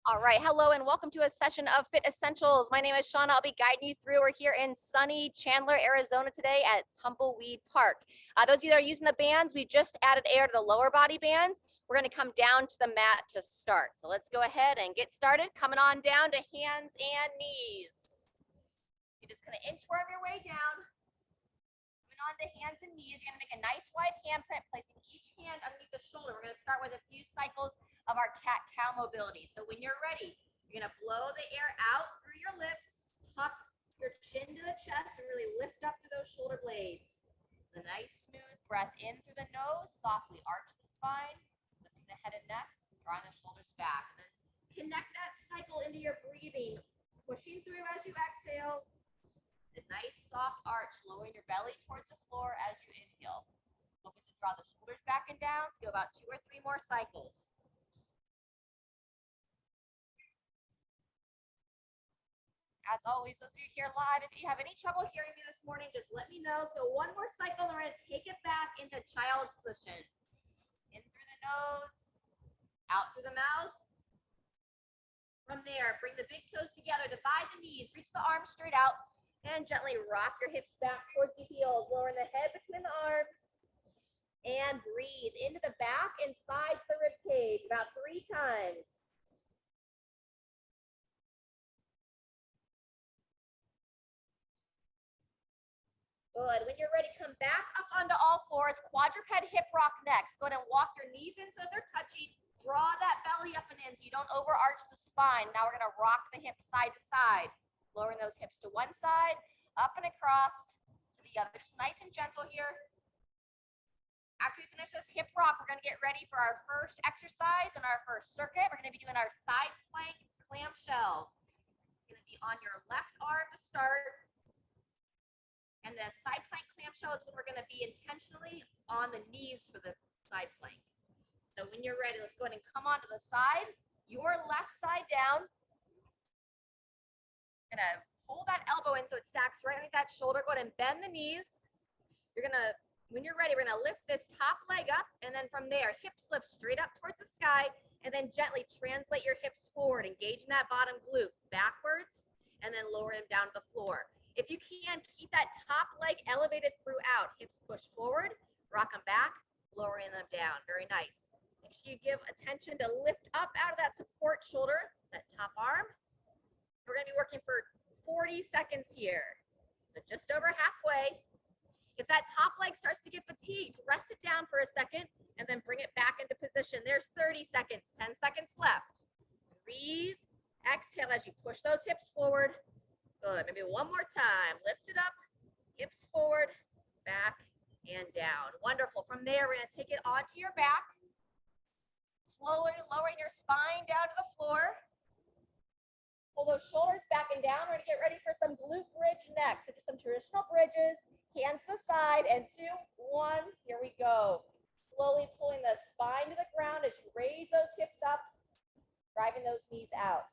All right, hello and welcome to a session of Fit Essentials. My name is Shauna. I'll be guiding you through. We're here in sunny Chandler, Arizona today at Tumbleweed Park. Those of you that are using the bands, we just added air to the lower body bands. We're going to come down to the mat to start. So let's go ahead and get started. Coming on down to hands and knees. You're just going to inchworm your way down. Coming on to hands and knees. You're going to make a nice wide handprint, placing each hand underneath the shoulder. We're going to start with a few cycles of our cat-cow mobility. So when you're ready, you're gonna blow the air out through your lips, tuck your chin to the chest, and really lift up through those shoulder blades. The nice smooth breath in through the nose, softly arch the spine, lifting the head and neck, drawing the shoulders back. And then connect that cycle into your breathing, pushing through as you exhale. A nice soft arch, lowering your belly towards the floor as you inhale. Focus to draw the shoulders back and down. Let's go about 2 or 3 more cycles. As always, those of you here live, if you have any trouble hearing me this morning, just let me know. Let's go one more cycle, and we're going to take it back into child's position. In through the nose, out through the mouth. From there, bring the big toes together, divide the knees, reach the arms straight out, and gently rock your hips back towards the heels, lowering the head between the arms. And breathe into the back and sides of the rib cage about 3 times. Good. When you're ready, come back up onto all fours. Quadruped hip rock next. Go ahead and walk your knees in so they're touching. Draw that belly up and in so you don't overarch the spine. Now we're going to rock the hips side to side. Lowering those hips to one side, up and across to the other. Just nice and gentle here. After we finish this hip rock, we're going to get ready for our first exercise and our first circuit. We're going to be doing our side plank clamshell. It's going to be on your left arm to start. And the side plank clamshell is when we're going to be intentionally on the knees for the side plank. So when you're ready, let's go ahead and come onto the side, your left side down. You're going to pull that elbow in so it stacks right underneath that shoulder. Go ahead and bend the knees. You're going to, when you're ready, we're going to lift this top leg up, and then from there, hips lift straight up towards the sky, and then gently translate your hips forward, engaging that bottom glute backwards, and then lower them down to the floor. If you can, keep that top leg elevated throughout. Hips push forward, rock them back, lowering them down. Very nice. Make sure you give attention to lift up out of that support shoulder, that top arm. We're going to be working for 40 seconds here. So just over halfway. If that top leg starts to get fatigued, rest it down for a second and then bring it back into position. There's 30 seconds, 10 seconds left. Breathe, exhale as you push those hips forward. Good. Maybe one more time. Lift it up, hips forward, back, and down. Wonderful. From there, we're going to take it onto your back. Slowly lowering your spine down to the floor. Pull those shoulders back and down. We're going to get ready for some glute bridge next. So just some traditional bridges. Hands to the side, and 2, 1. Here we go. Slowly pulling the spine to the ground as you raise those hips up, driving those knees out.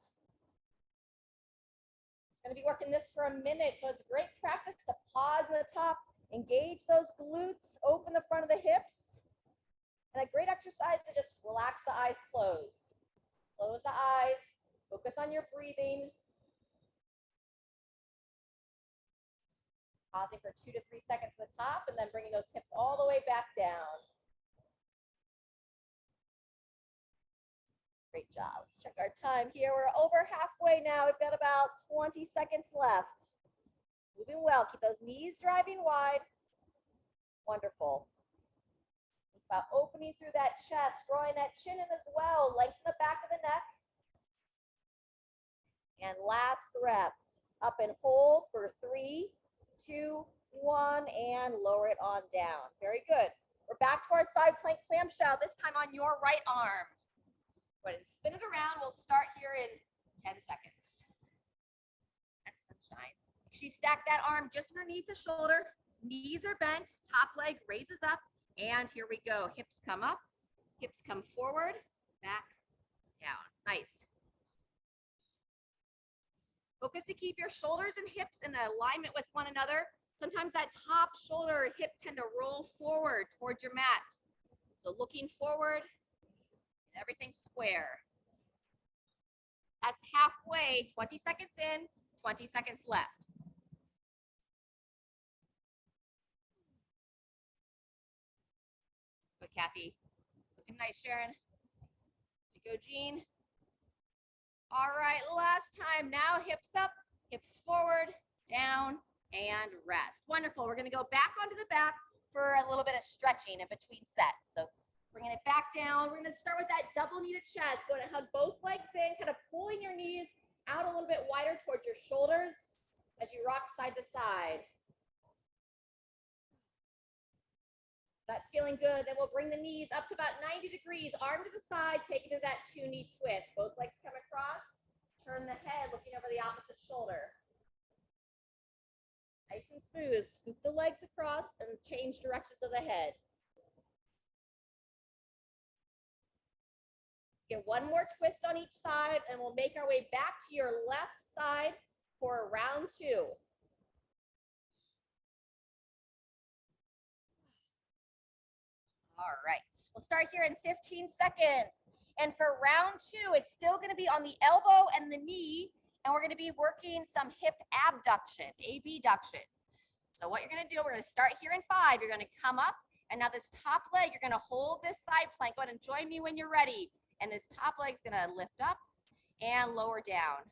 Going to be working this for a minute, so it's great practice to pause in the top, engage those glutes, open the front of the hips, and a great exercise to just relax the eyes closed. Close the eyes, focus on your breathing. Pausing for 2 to 3 seconds at the top, and then bringing those hips all the way back down. Great job. Let's check our time here. We're over halfway now. We've got about 20 seconds left. Moving well. Keep those knees driving wide. Wonderful. Think about opening through that chest, drawing that chin in as well. Lengthen the back of the neck. And last rep. Up and hold for 3, 2, 1, and lower it on down. Very good. We're back to our side plank clamshell, this time on your right arm. Go ahead and spin it around. We'll start here in 10 seconds. That's sunshine. Make sure you stack that arm just underneath the shoulder. Knees are bent, top leg raises up, and here we go. Hips come up, hips come forward, back, down. Nice. Focus to keep your shoulders and hips in alignment with one another. Sometimes that top shoulder hip tend to roll forward towards your mat. So looking forward, everything's square. That's halfway, 20 seconds in, 20 seconds left. Good, Kathy. Looking nice, Sharon. There you go, Jean. All right, last time. Now hips up, hips forward, down, and rest. Wonderful. We're going to go back onto the back for a little bit of stretching in between sets. So bringing it back down. We're going to start with that double knee to chest. Going to hug both legs in, kind of pulling your knees out a little bit wider towards your shoulders as you rock side to side. That's feeling good. Then we'll bring the knees up to about 90 degrees, arm to the side, take it to that 2-knee twist. Both legs come across. Turn the head, looking over the opposite shoulder. Nice and smooth. Scoop the legs across and change directions of the head. Let's get one more twist on each side, and we'll make our way back to your left side for round 2. All right, we'll start here in 15 seconds. And for round 2, it's still going to be on the elbow and the knee, and we're going to be working some hip abduction, abduction. So what you're going to do, we're going to start here in 5. You're going to come up, and now this top leg, you're going to hold this side plank. Go ahead and join me when you're ready. And this top leg's going to lift up and lower down.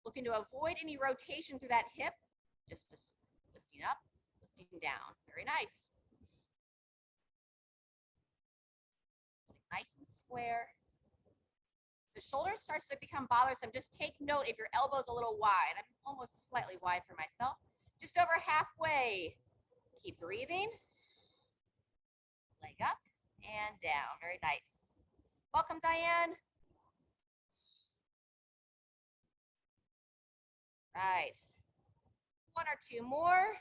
Looking to avoid any rotation through that hip, just lifting up, lifting down. Very nice. Nice and square. The shoulder starts to become bothersome. Just take note if your elbow's a little wide. I'm almost slightly wide for myself. Just over halfway. Keep breathing. Leg up and down. Very nice. Welcome, Diane. Right. 1 or 2 more.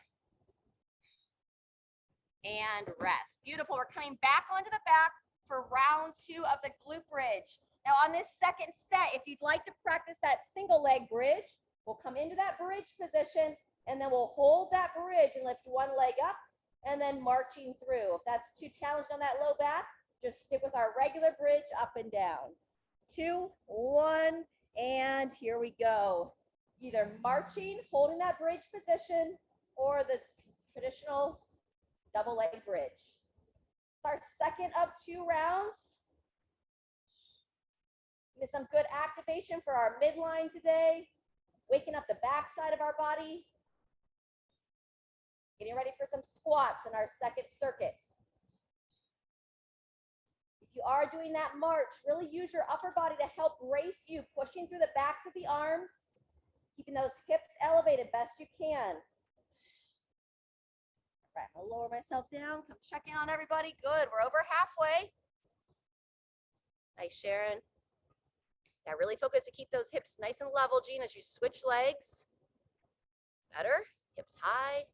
And rest. Beautiful. We're coming back onto the back for round 2 of the glute bridge. Now on this second set, if you'd like to practice that single leg bridge, we'll come into that bridge position, and then we'll hold that bridge and lift one leg up and then marching through. If that's too challenged on that low back, just stick with our regular bridge up and down. 2, 1, and here we go. Either marching, holding that bridge position, or the traditional double leg bridge. It's our second of 2 rounds. Get some good activation for our midline today. Waking up the back side of our body. Getting ready for some squats in our second circuit. If you are doing that march, really use your upper body to help brace you, pushing through the backs of the arms, keeping those hips elevated best you can. All right, I'll lower myself down, come check in on everybody. Good, we're over halfway. Nice, Sharon. Yeah, really focus to keep those hips nice and level, Jean, as you switch legs. Better, hips high.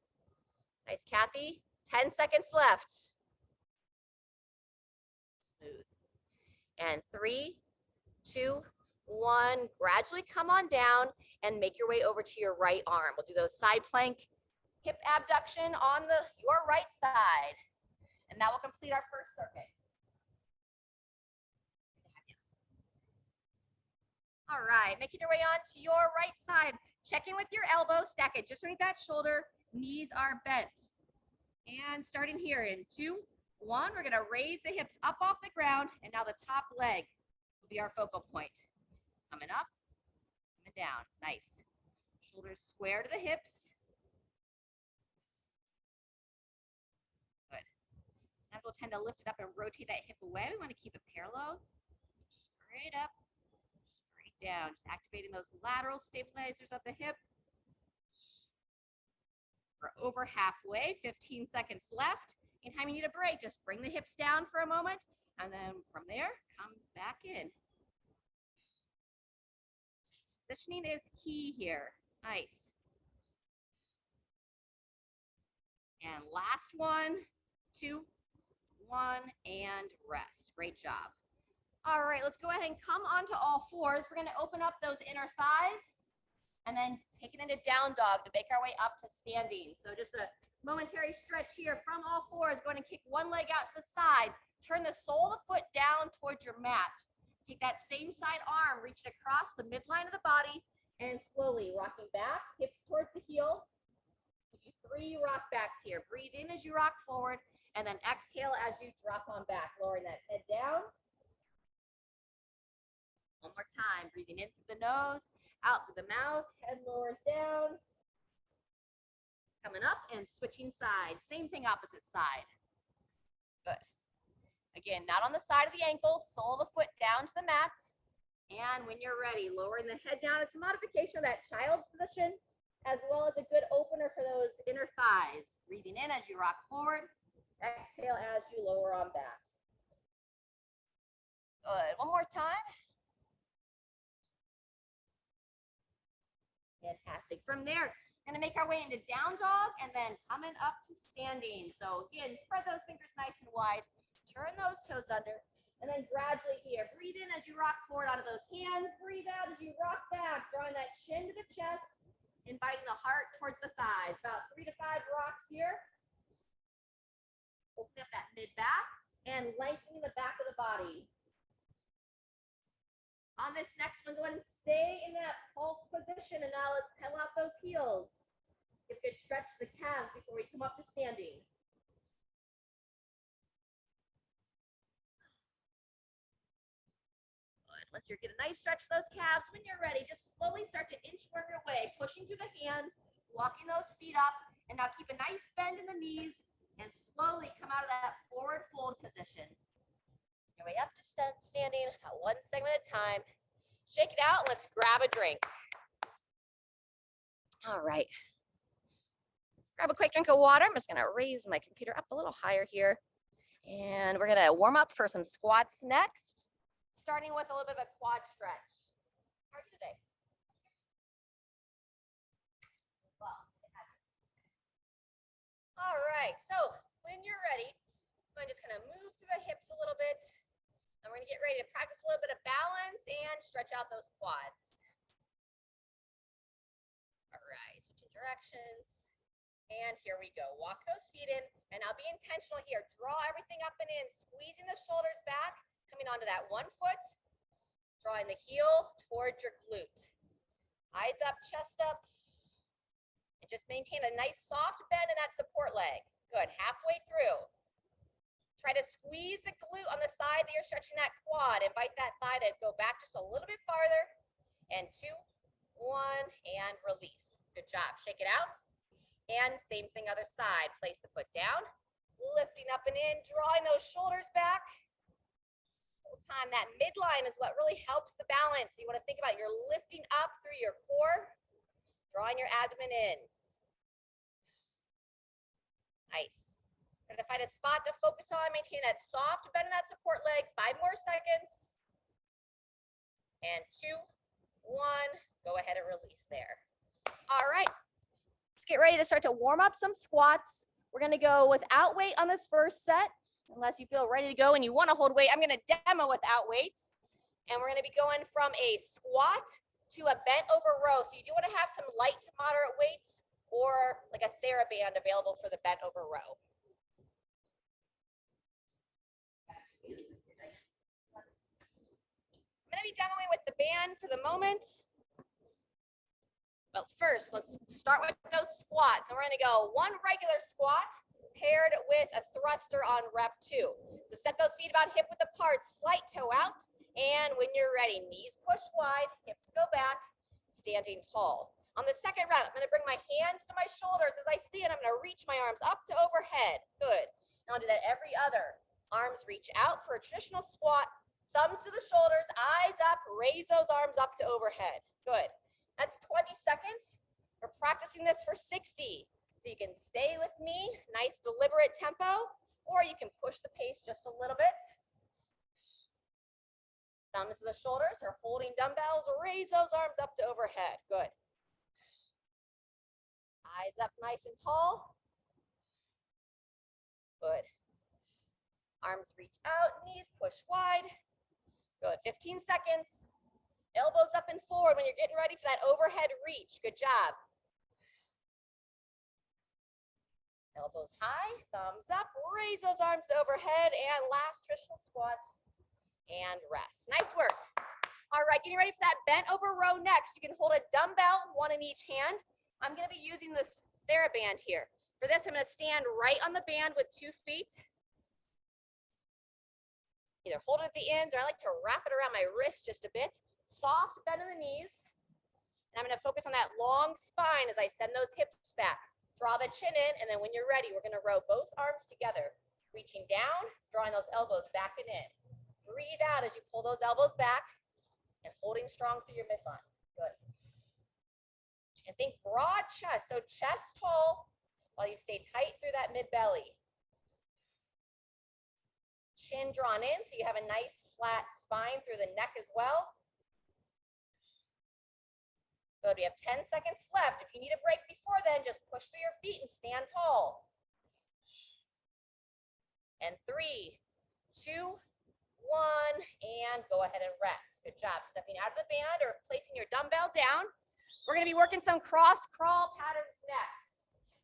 Nice, Kathy. 10 seconds left. Smooth. And 3, 2, 1. Gradually come on down and make your way over to your right arm. We'll do those side plank hip abduction on your right side. And that will complete our first circuit. All right, making your way on to your right side. Check in with your elbow, stack it just underneath that shoulder. Knees are bent. And starting here in 2, 1, we're gonna raise the hips up off the ground, and now the top leg will be our focal point. Coming up, coming down, nice. Shoulders square to the hips. Good. Sometimes we'll tend to lift it up and rotate that hip away. We wanna keep it parallel. Straight up, straight down. Just activating those lateral stabilizers of the hip. We're over halfway, 15 seconds left. Anytime you need a break, just bring the hips down for a moment, and then from there, come back in. Positioning is key here. Nice. And last 1, 2, 1, and rest. Great job. All right, let's go ahead and come onto all fours. We're gonna open up those inner thighs and then take it into down dog to make our way up to standing. So just a momentary stretch here from all fours. Go ahead and kick one leg out to the side. Turn the sole of the foot down towards your mat. Take that same side arm, reach it across the midline of the body, and slowly rocking back, hips towards the heel. Give you 3 rock backs here. Breathe in as you rock forward, and then exhale as you drop on back, lowering that head down. One more time, breathing in through the nose, out through the mouth, head lowers down. Coming up and switching sides. Same thing, opposite side. Good. Again, not on the side of the ankle, sole of the foot down to the mat. And when you're ready, lowering the head down. It's a modification of that child's position, as well as a good opener for those inner thighs. Breathing in as you rock forward. Exhale as you lower on back. Good. One more time. Fantastic. From there, going to make our way into down dog and then coming up to standing. So again, spread those fingers nice and wide. Turn those toes under. And then gradually here, breathe in as you rock forward onto those hands. Breathe out as you rock back, drawing that chin to the chest, inviting the heart towards the thighs. About 3 to 5 rocks here. Open up that mid back and lengthening the back of the body. On this next one, go ahead and stay in that pulse position. And now let's pedal out those heels. Give a good stretch to the calves before we come up to standing. Good. Once you get a nice stretch for those calves, when you're ready, just slowly start to inchworm your way, pushing through the hands, walking those feet up. And now keep a nice bend in the knees and slowly come out of that forward fold position. Your way up to standing, one segment at a time. Shake it out. Let's grab a drink. All right. Grab a quick drink of water. I'm just going to raise my computer up a little higher here. And we're going to warm up for some squats next, starting with a little bit of a quad stretch. How are you today? Well, all right. So when you're ready, I'm just going to move through the hips a little bit. And we're going to get ready to practice a little bit of balance and stretch out those quads. All right, switching directions. And here we go. Walk those feet in. And now be intentional here. Draw everything up and in, squeezing the shoulders back, coming onto that one foot, drawing the heel towards your glute. Eyes up, chest up. And just maintain a nice soft bend in that support leg. Good, halfway through. Try to squeeze the glute on the side that you're stretching that quad. Invite that thigh to go back just a little bit farther. And 2, 1, and release. Good job. Shake it out. And same thing other side. Place the foot down. Lifting up and in. Drawing those shoulders back. Whole time, that midline is what really helps the balance. You want to think about you're lifting up through your core. Drawing your abdomen in. Nice. Try to find a spot to focus on, maintain that soft bend in that support leg. 5 more seconds. And 2, 1, go ahead and release there. All right, let's get ready to start to warm up some squats. We're gonna go without weight on this first set, unless you feel ready to go and you wanna hold weight. I'm gonna demo without weights. And we're gonna be going from a squat to a bent over row. So you do wanna have some light to moderate weights or like a TheraBand available for the bent over row. I'm going to be demoing with the band for the moment. But first, let's start with those squats. And we're going to go 1 regular squat paired with a thruster on rep 2. So set those feet about hip width apart, slight toe out. And when you're ready, knees push wide, hips go back, standing tall. On the second rep, I'm going to bring my hands to my shoulders as I stand. I'm going to reach my arms up to overhead. Good. And I'll do that every other. Arms reach out for a traditional squat. Thumbs to the shoulders, eyes up, raise those arms up to overhead. Good. That's 20 seconds. We're practicing this for 60. So you can stay with me, nice deliberate tempo, or you can push the pace just a little bit. Thumbs to the shoulders or holding dumbbells, raise those arms up to overhead. Good. Eyes up nice and tall. Good. Arms reach out, knees push wide. Good, 15 seconds. Elbows up and forward when you're getting ready for that overhead reach. Good job. Elbows high, thumbs up, raise those arms to overhead, and last traditional squat. and rest. Nice work. All right, getting ready for that bent over row next. You can hold a dumbbell, one in each hand. I'm gonna be using this TheraBand here. For this, I'm gonna stand right on the band with 2 feet. Either hold it at the ends, or I like to wrap it around my wrist just a bit. Soft bend in the knees. And I'm gonna focus on that long spine as I send those hips back. Draw the chin in, and then when you're ready, we're gonna row both arms together. Reaching down, drawing those elbows back and in. Breathe out as you pull those elbows back and holding strong through your midline. Good. And think broad chest, so chest tall while you stay tight through that mid belly. Chin drawn in so you have a nice flat spine through the neck as well. Good, we have 10 seconds left. If you need a break before then, just push through your feet and stand tall. And 3, 2, 1, and go ahead and rest. Good job. Stepping out of the band or placing your dumbbell down. We're going to be working some cross crawl patterns next.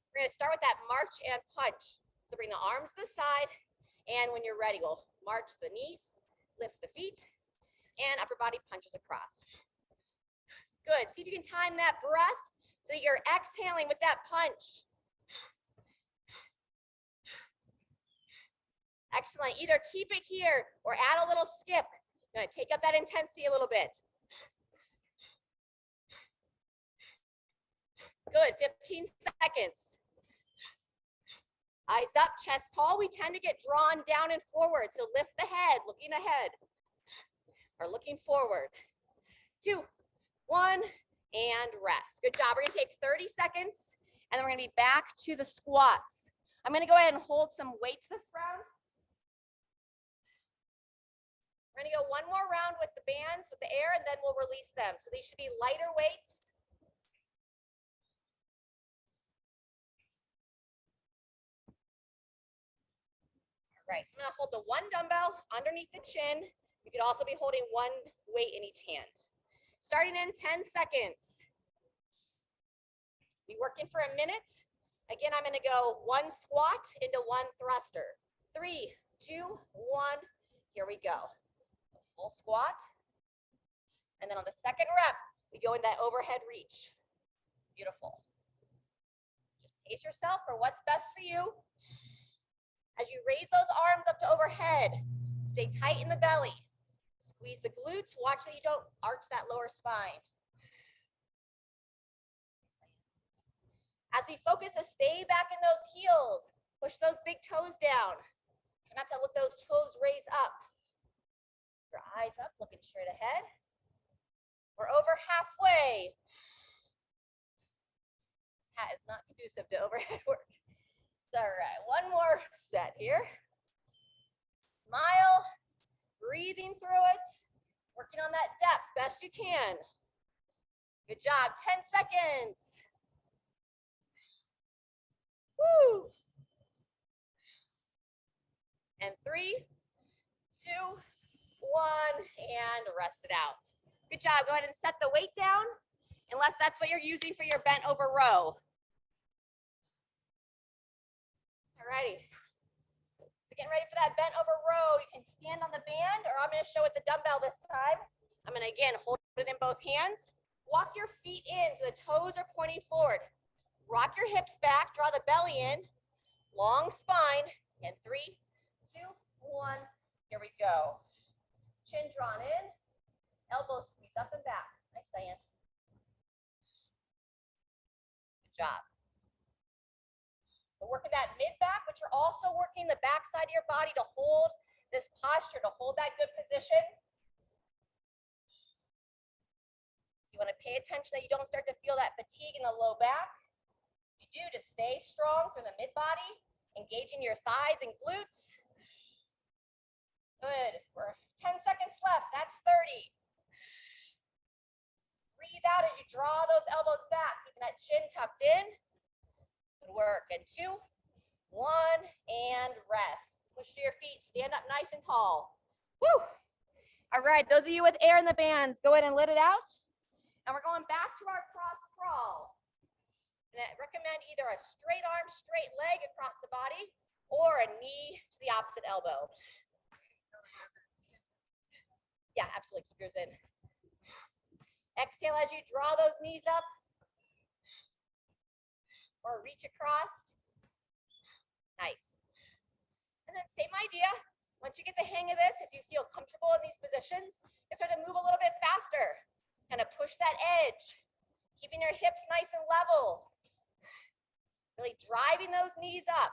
We're going to start with that march and punch. So bring the arms to the side, and when you're ready, we'll march the knees, lift the feet, and upper body punches across. Good. See if you can time that breath so that you're exhaling with that punch. Excellent. Either keep it here or add a little skip. You're going to take up that intensity a little bit. Good. 15 seconds. Eyes up, chest tall. We tend to get drawn down and forward. So lift the head, looking ahead or looking forward. 2, 1, and rest. Good job. We're going to take 30 seconds, and then we're going to be back to the squats. I'm going to go ahead and hold some weights this round. We're going to go one more round with the bands, with the air, and then we'll release them. So these should be lighter weights. All right, so I'm going to hold the one dumbbell underneath the chin. You could also be holding one weight in each hand. Starting in 10 seconds. Be working for a minute. Again, I'm going to go 1 squat into 1 thruster. 3, 2, 1. Here we go. Full squat. And then on the second rep, we go into that overhead reach. Beautiful. Just pace yourself for what's best for you. As you raise those arms up to overhead, stay tight in the belly. Squeeze the glutes. Watch that you don't arch that lower spine. As we focus to stay back in those heels, push those big toes down. Try not to let those toes raise up. Your eyes up, looking straight ahead. We're over halfway. This hat is not conducive to overhead work. It's all right, one more set here. Smile, breathing through it, working on that depth best you can. Good job, 10 seconds. Woo. And 3, 2, 1, and rest it out. Good job, go ahead and set the weight down, unless that's what you're using for your bent over row. Alrighty, so getting ready for that bent over row. You can stand on the band, or I'm going to show it the dumbbell this time. I'm going to, again, hold it in both hands. Walk your feet in so the toes are pointing forward. Rock your hips back, draw the belly in, long spine, and 3, 2, 1, here we go. Chin drawn in, elbows squeeze up and back. Nice, Diane. Good job. We're working that mid-back, but you're also working the back side of your body to hold this posture, to hold that good position. You want to pay attention that you don't start to feel that fatigue in the low back. You do to stay strong through the mid-body, engaging your thighs and glutes. Good. We're 10 seconds left. That's 30. Breathe out as you draw those elbows back, keeping that chin tucked in. Good work. And 2, 1, and rest. Push to your feet. Stand up nice and tall. Woo! All right, those of you with air in the bands, go ahead and let it out. And we're going back to our cross crawl. And I recommend either a straight arm, straight leg across the body, or a knee to the opposite elbow. Yeah, absolutely. Keep yours in. Exhale as you draw those knees up or reach across. Nice. And then same idea. Once you get the hang of this, if you feel comfortable in these positions, you start to move a little bit faster. Kind of push that edge, keeping your hips nice and level. Really driving those knees up.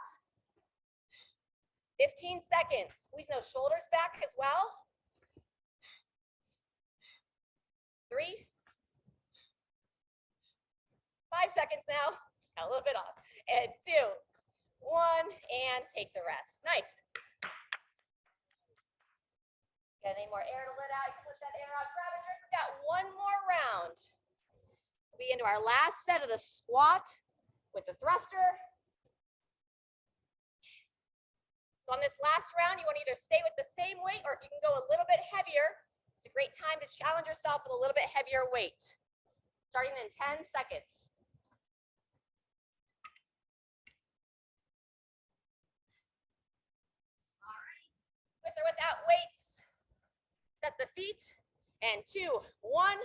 15 seconds. Squeezing those shoulders back as well. 3, 5 seconds now. Got a little bit off. And 2, 1, and take the rest. Nice. Got any more air to let out? You can push that air out. Grab a drink. We've got one more round. We'll be into our last set of the squat with the thruster. So on this last round, you want to either stay with the same weight, or if you can go a little bit heavier, it's a great time to challenge yourself with a little bit heavier weight. Starting in 10 seconds. All right. With or without weights, set the feet. And 2, 1,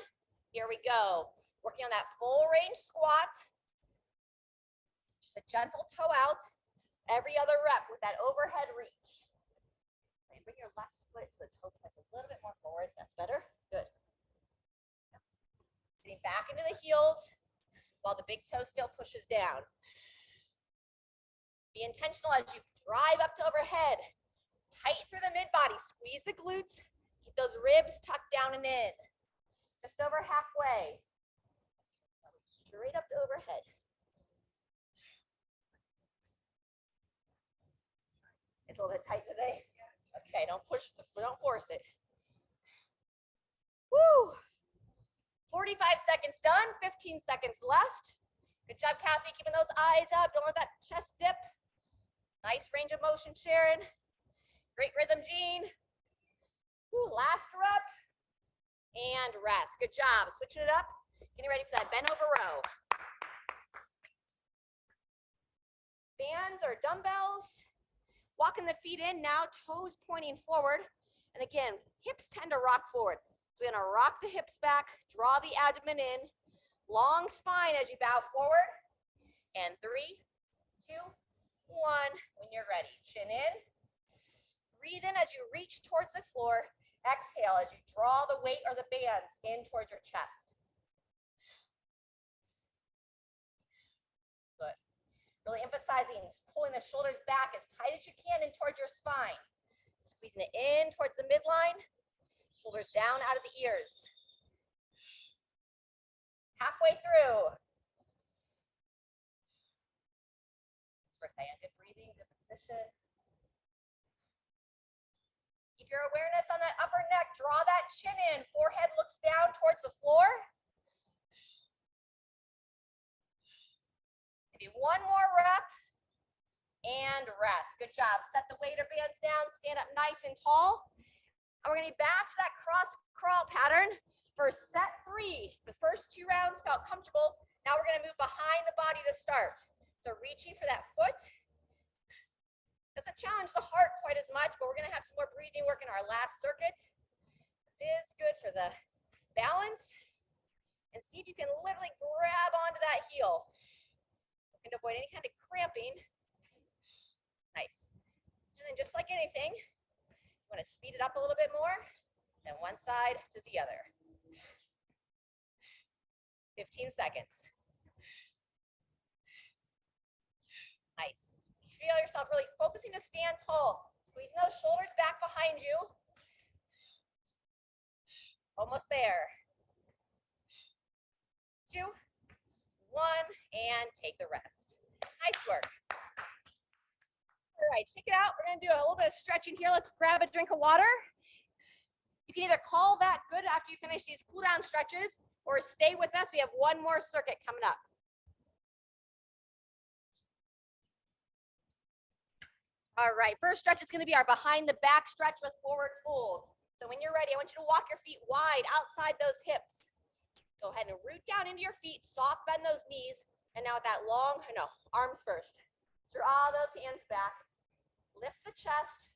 here we go. Working on that full range squat. Just a gentle toe out. Every other rep with that overhead reach. And bring your left foot to the toe point a little bit more forward. That's better. Good. Getting back into the heels while the big toe still pushes down. Be intentional as you drive up to overhead. Tight through the mid-body. Squeeze the glutes. Keep those ribs tucked down and in. Just over halfway. Straight up to overhead. It's a little bit tight today. Okay, don't force it. Woo! 45 seconds done, 15 seconds left. Good job, Kathy, keeping those eyes up. Don't let that chest dip. Nice range of motion, Sharon. Great rhythm, Jean. Woo, last rep. And rest. Good job. Switching it up. Getting ready for that bent over row. Bands or dumbbells. Walking the feet in now, toes pointing forward. And again, hips tend to rock forward. So we're gonna rock the hips back, draw the abdomen in, long spine as you bow forward. And 3, 2, 1, when you're ready. Chin in. Breathe in as you reach towards the floor. Exhale as you draw the weight or the bands in towards your chest. Good. Really emphasizing pulling the shoulders back as tight as you can in towards your spine. Squeezing it in towards the midline. Shoulders down out of the ears. Halfway through. Good breathing, good position. Keep your awareness on that upper neck. Draw that chin in. Forehead looks down towards the floor. Maybe one more rep. And rest. Good job. Set the weight or bands down. Stand up nice and tall. And we're going to be back to that cross crawl pattern for set 3. The first 2 rounds felt comfortable. Now we're going to move behind the body to start. So reaching for that foot. Doesn't challenge the heart quite as much, but we're going to have some more breathing work in our last circuit. It is good for the balance. And see if you can literally grab onto that heel. Looking to avoid any kind of cramping. Nice. And then just like anything, you want to speed it up a little bit more, then one side to the other. 15 seconds. Nice. Feel yourself really focusing to stand tall. Squeezing those shoulders back behind you. Almost there. 2, 1, and take the rest. Nice work. All right, check it out. We're going to do a little bit of stretching here. Let's grab a drink of water. You can either call that good after you finish these cool down stretches or stay with us. We have one more circuit coming up. All right, first stretch is going to be our behind the back stretch with forward fold. So when you're ready, I want you to walk your feet wide outside those hips. Go ahead and root down into your feet, soft bend those knees. And now with that long, arms first. Draw those hands back. Lift the chest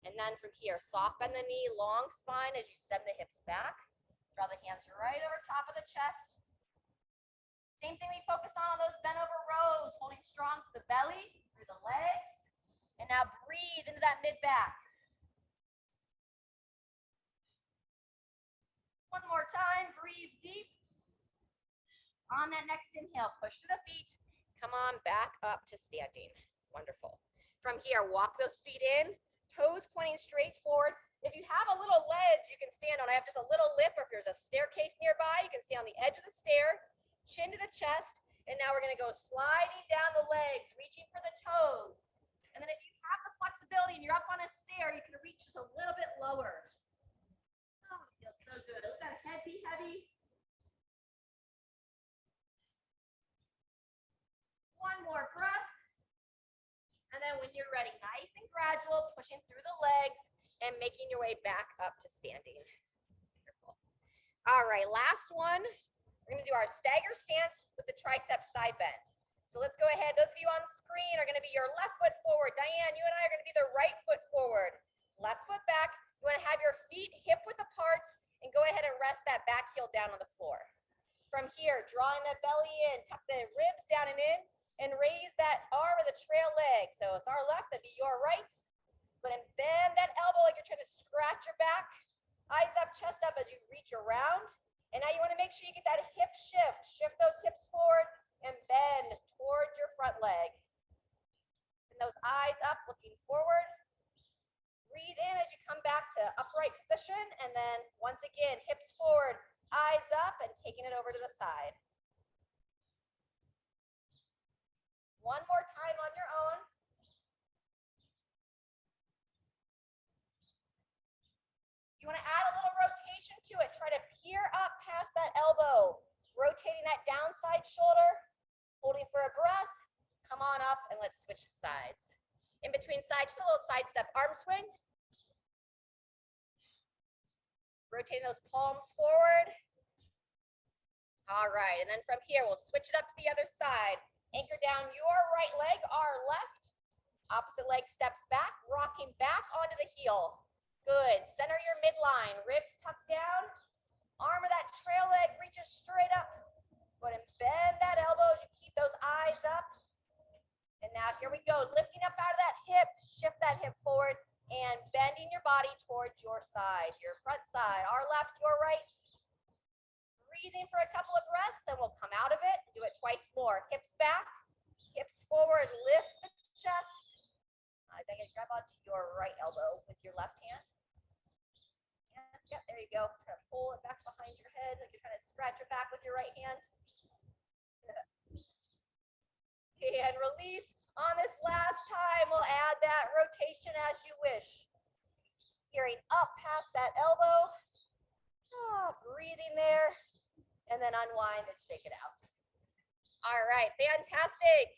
And then from here, soft bend the knee, long spine as you send the hips back. Draw the hands right over top of the chest. Same thing we focused on those bent over rows, holding strong to the belly, through the legs. And now breathe into that mid back. One more time, breathe deep. On that next inhale, push through the feet. Come on back up to standing. Wonderful. From here, walk those feet in. Toes pointing straight forward. If you have a little ledge you can stand on, I have just a little lip, or if there's a staircase nearby, you can stay on the edge of the stair, chin to the chest, and now we're gonna go sliding down the legs, reaching for the toes. And then if you have the flexibility and you're up on a stair, you can reach just a little bit lower. Oh, it feels so good. Let that head be heavy. One more breath. And then when you're ready, nice and gradual, pushing through the legs and making your way back up to standing. Wonderful. All right, last one. We're gonna do our stagger stance with the tricep side bend. So let's go ahead. Those of you on the screen are gonna be your left foot forward. Diane, you and I are gonna be the right foot forward. Left foot back. You wanna have your feet hip width apart and go ahead and rest that back heel down on the floor. From here, drawing that belly in, tuck the ribs down and in, and raise that arm of the trail leg. So it's our left, that'd be your right. Go ahead and bend that elbow like you're trying to scratch your back. Eyes up, chest up as you reach around. And now you want to make sure you get that hip shift. Shift those hips forward and bend towards your front leg. And those eyes up, looking forward. Breathe in as you come back to upright position. And then once again, hips forward, eyes up, and taking it over to the side. One more time on your own. You want to add a little rotation to it. Try to peer up past that elbow, rotating that downside shoulder, holding for a breath. Come on up and let's switch sides. In between sides, just a little side step arm swing. Rotating those palms forward. All right, and then from here, we'll switch it up to the other side. Anchor down your right leg, our left. Opposite leg steps back, rocking back onto the heel. Good. Center your midline, ribs tucked down. Arm of that trail leg reaches straight up. Go ahead and bend that elbow as you keep those eyes up. And now here we go, lifting up out of that hip. Shift that hip forward and bending your body towards your side, your front side. Our left, your right. Breathing for a couple of breaths, then we'll come out of it. Do it twice more. Hips back, hips forward, lift the chest. I'm going to grab onto your right elbow with your left hand. And, yep, there you go. Try to pull it back behind your head like you're trying to scratch your back with your right hand. And release. On this last time, we'll add that rotation as you wish. Gearing up past that elbow. Breathing there. And then unwind and shake it out. All right, fantastic.